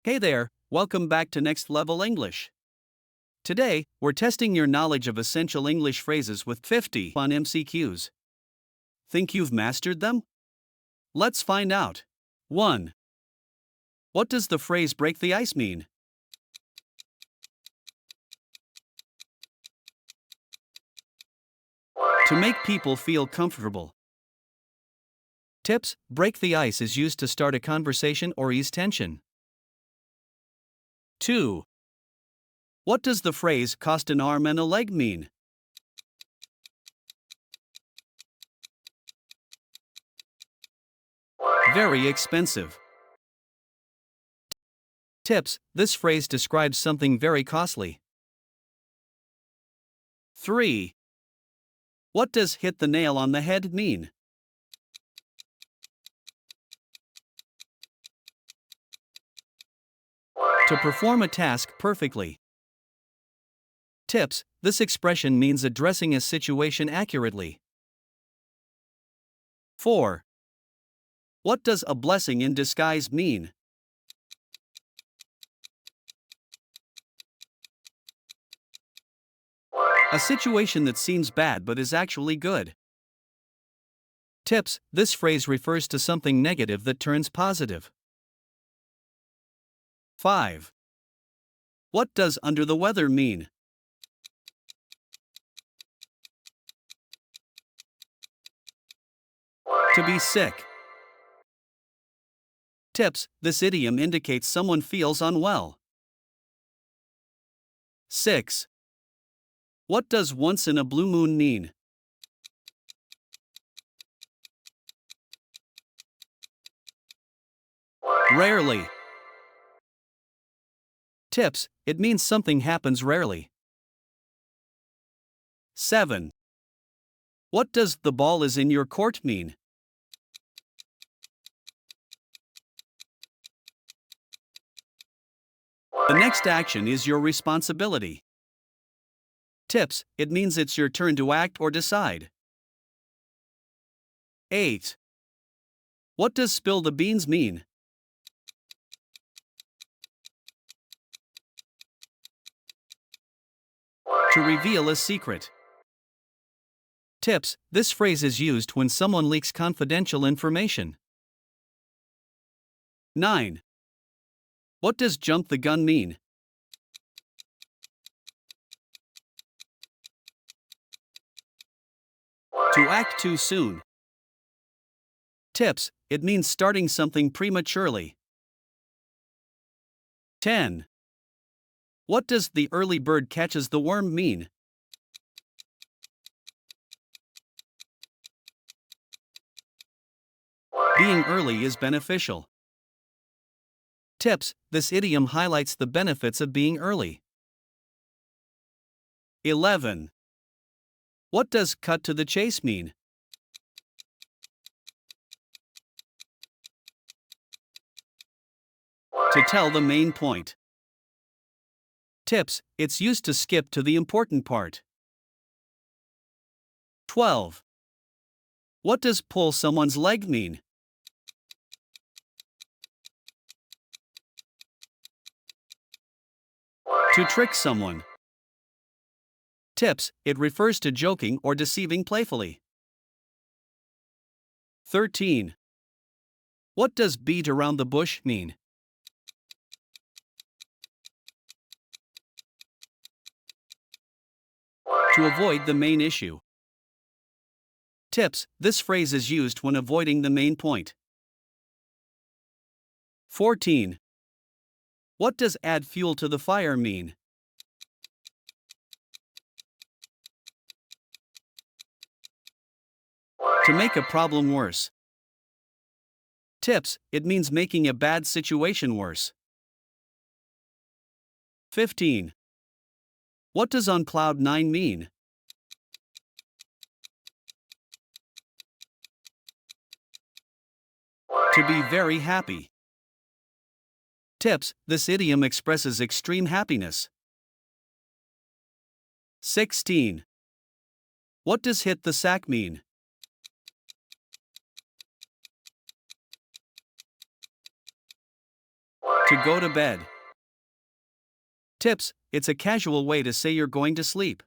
Hey there, welcome back to Next Level English. Today, we're testing your knowledge of essential English phrases with 50 fun MCQs. Think you've mastered them? Let's find out. 1. What does the phrase break the ice mean? To make people feel comfortable. Tips: break the ice is used to start a conversation or ease tension. 2. What does the phrase cost an arm and a leg mean? Very expensive. Tips: this phrase describes something very costly. 3. What does hit the nail on the head mean? To perform a task perfectly. Tips: this expression means addressing a situation accurately. 4. What does a blessing in disguise mean? A situation that seems bad but is actually good. Tips: this phrase refers to something negative that turns positive. 5. What does under the weather mean? To be sick. Tips: this idiom indicates someone feels unwell. 6. What does once in a blue moon mean? Rarely. Tips: it means something happens rarely. 7. What does the ball is in your court mean? The next action is your responsibility. Tips: it means it's your turn to act or decide. 8. What does spill the beans mean? To reveal a secret. Tips: this phrase is used when someone leaks confidential information. 9. What does jump the gun mean? To act too soon. Tips: it means starting something prematurely. 10. What does the early bird catches the worm mean? Being early is beneficial. Tips: this idiom highlights the benefits of being early. 11. What does cut to the chase mean? To tell the main point. Tips: it's used to skip to the important part. 12. What does pull someone's leg mean? To trick someone. Tips: it refers to joking or deceiving playfully. 13. What does beat around the bush mean? To avoid the main issue. Tips: this phrase is used when avoiding the main point. 14. What does add fuel to the fire mean? To make a problem worse. Tips: it means making a bad situation worse. 15. What does on cloud 9 mean? To be very happy. Tips: this idiom expresses extreme happiness. 16. What does hit the sack mean? To go to bed. Tips: it's a casual way to say you're going to sleep.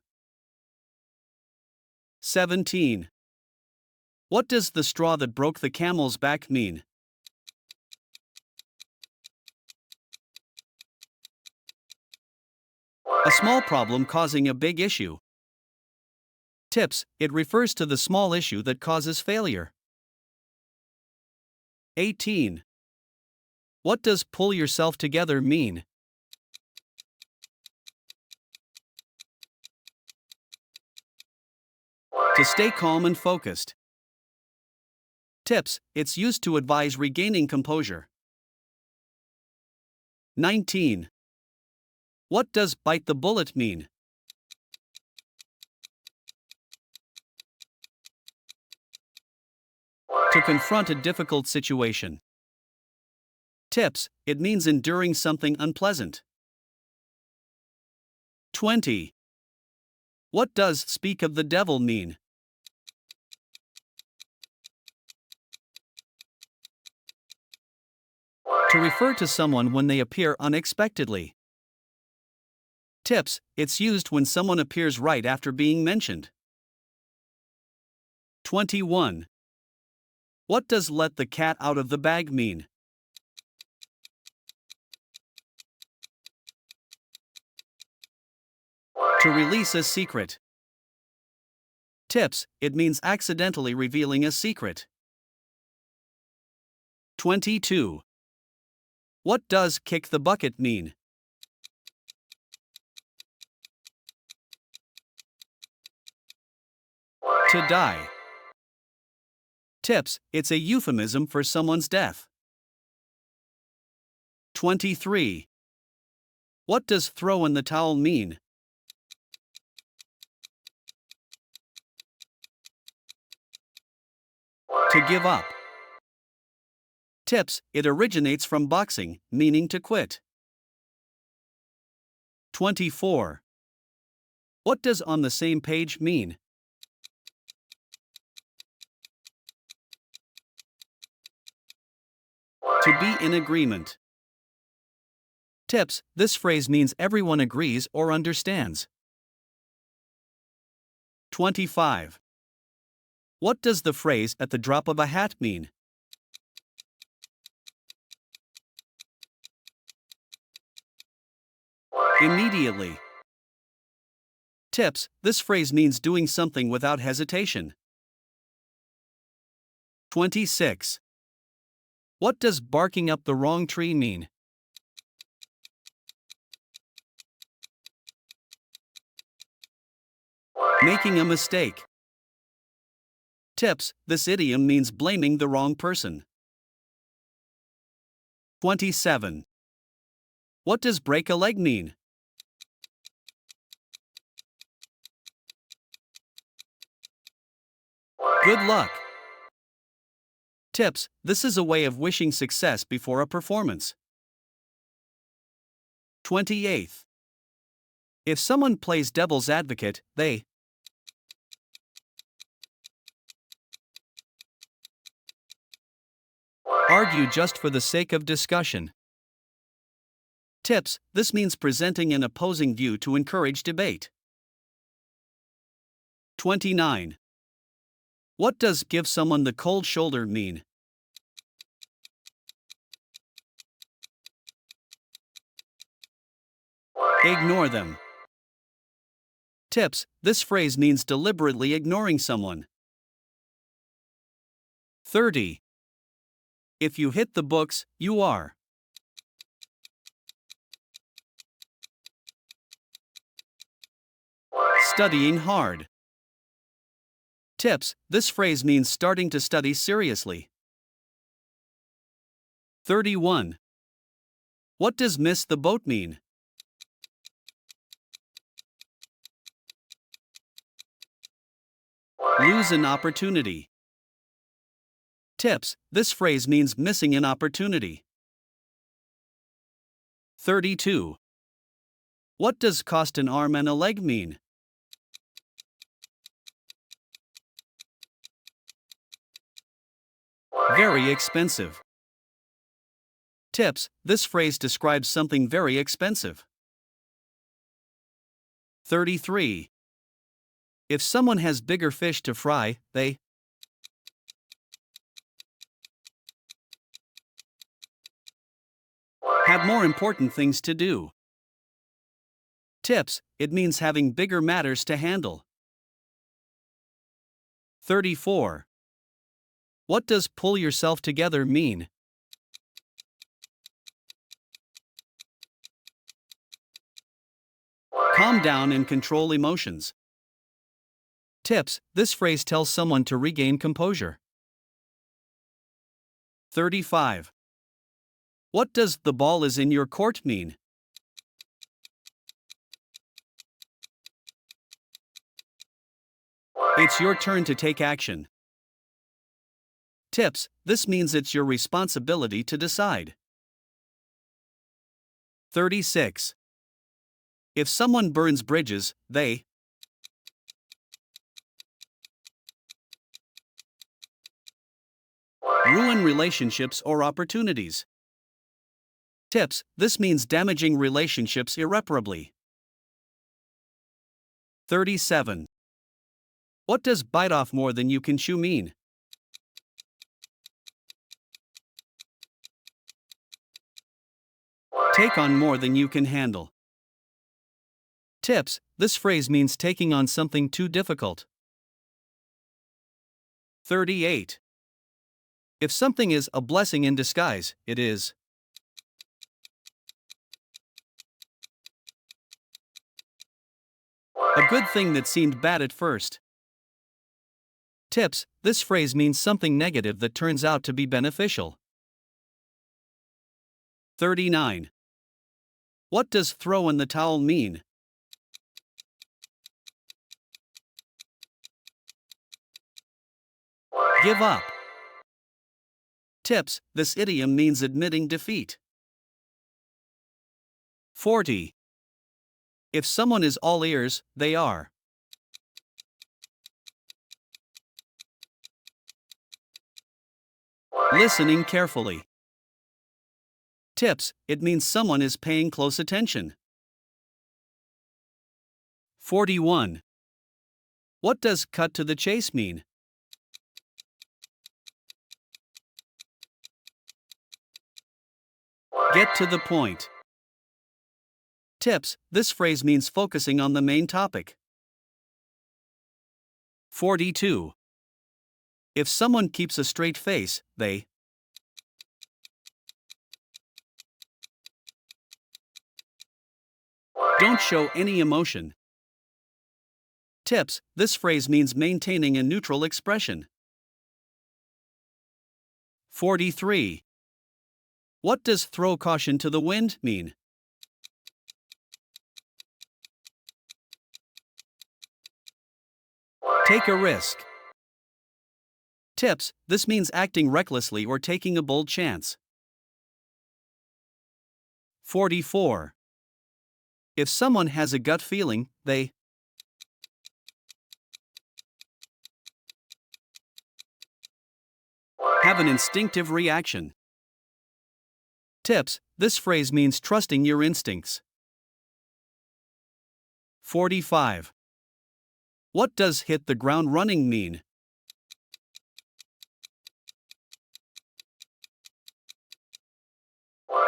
17. What does the straw that broke the camel's back mean? A small problem causing a big issue. Tips: it refers to the small issue that causes failure. 18. What does pull yourself together mean? To stay calm and focused. Tips: it's used to advise regaining composure. 19. What does bite the bullet mean? To confront a difficult situation. Tips: it means enduring something unpleasant. 20. What does speak of the devil mean? To refer to someone when they appear unexpectedly. Tips: it's used when someone appears right after being mentioned. 21. What does let the cat out of the bag mean? To release a secret. Tips: it means accidentally revealing a secret. 22. What does kick the bucket mean? To die. Tips: it's a euphemism for someone's death. 23. What does throw in the towel mean? To give up. Tips: it originates from boxing, meaning to quit. 24. What does on the same page mean? To be in agreement. Tips: this phrase means everyone agrees or understands. 25. What does the phrase at the drop of a hat mean? Immediately. Tips: this phrase means doing something without hesitation. 26. What does barking up the wrong tree mean? Making a mistake. Tips: this idiom means blaming the wrong person. 27. What does break a leg mean? Good luck. Tips: this is a way of wishing success before a performance. 28. If someone plays devil's advocate, they argue just for the sake of discussion. Tips: this means presenting an opposing view to encourage debate. 29. What does give someone the cold shoulder mean? Ignore them. Tips: this phrase means deliberately ignoring someone. 30. If you hit the books, you are studying hard. Tips: this phrase means starting to study seriously. 31. What does miss the boat mean? Lose an opportunity. Tips: this phrase means missing an opportunity. 32. What does cost an arm and a leg mean? Very expensive. Tips: this phrase describes something very expensive. 33. If someone has bigger fish to fry, they have more important things to do. Tips: it means having bigger matters to handle. 34. What does pull yourself together mean? Calm down and control emotions. Tips: this phrase tells someone to regain composure. 35. What does the ball is in your court mean? It's your turn to take action. Tips: this means it's your responsibility to decide. 36. If someone burns bridges, they ruin relationships or opportunities. Tips: this means damaging relationships irreparably. 37. What does bite off more than you can chew mean? Take on more than you can handle. Tips: this phrase means taking on something too difficult. 38. If something is a blessing in disguise, it is a good thing that seemed bad at first. Tips: this phrase means something negative that turns out to be beneficial. 39. What does throw in the towel mean? Give up. Tips: this idiom means admitting defeat. 40. If someone is all ears, they are listening carefully. Tips: it means someone is paying close attention. 41. What does cut to the chase mean? Get to the point. Tips: this phrase means focusing on the main topic. 42. If someone keeps a straight face, they don't show any emotion. Tips: this phrase means maintaining a neutral expression. 43. What does throw caution to the wind mean? Take a risk. Tips: this means acting recklessly or taking a bold chance. 44. If someone has a gut feeling, they have an instinctive reaction. Tips: this phrase means trusting your instincts. 45. What does hit the ground running mean?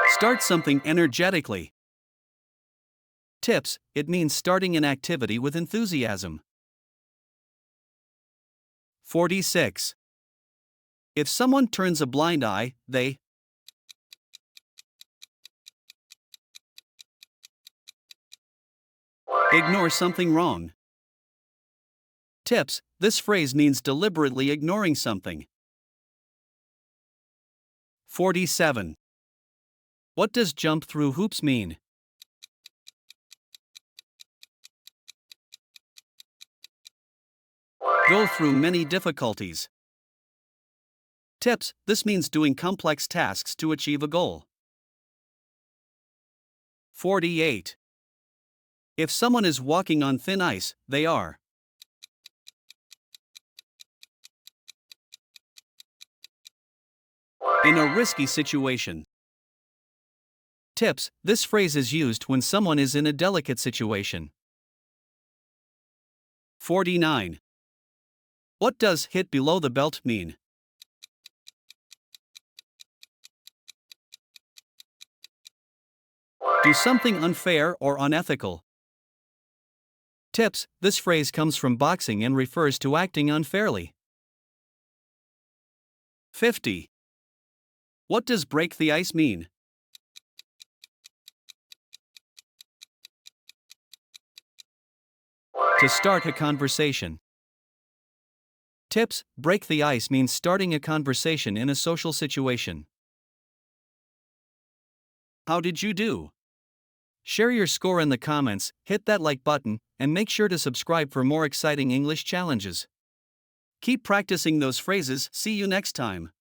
Start something energetically. Tips: it means starting an activity with enthusiasm. 46. If someone turns a blind eye, they ignore something wrong. Tips: this phrase means deliberately ignoring something. 47. What does jump through hoops mean? Go through many difficulties. Tips: this means doing complex tasks to achieve a goal. 48. If someone is walking on thin ice, they are in a risky situation. Tips: this phrase is used when someone is in a delicate situation. 49. What does hit below the belt mean? Do something unfair or unethical. Tips: this phrase comes from boxing and refers to acting unfairly. 50. What does break the ice mean? To start a conversation. Tips: break the ice means starting a conversation in a social situation. How did you do? Share your score in the comments, hit that like button, and make sure to subscribe for more exciting English challenges. Keep practicing those phrases. See you next time.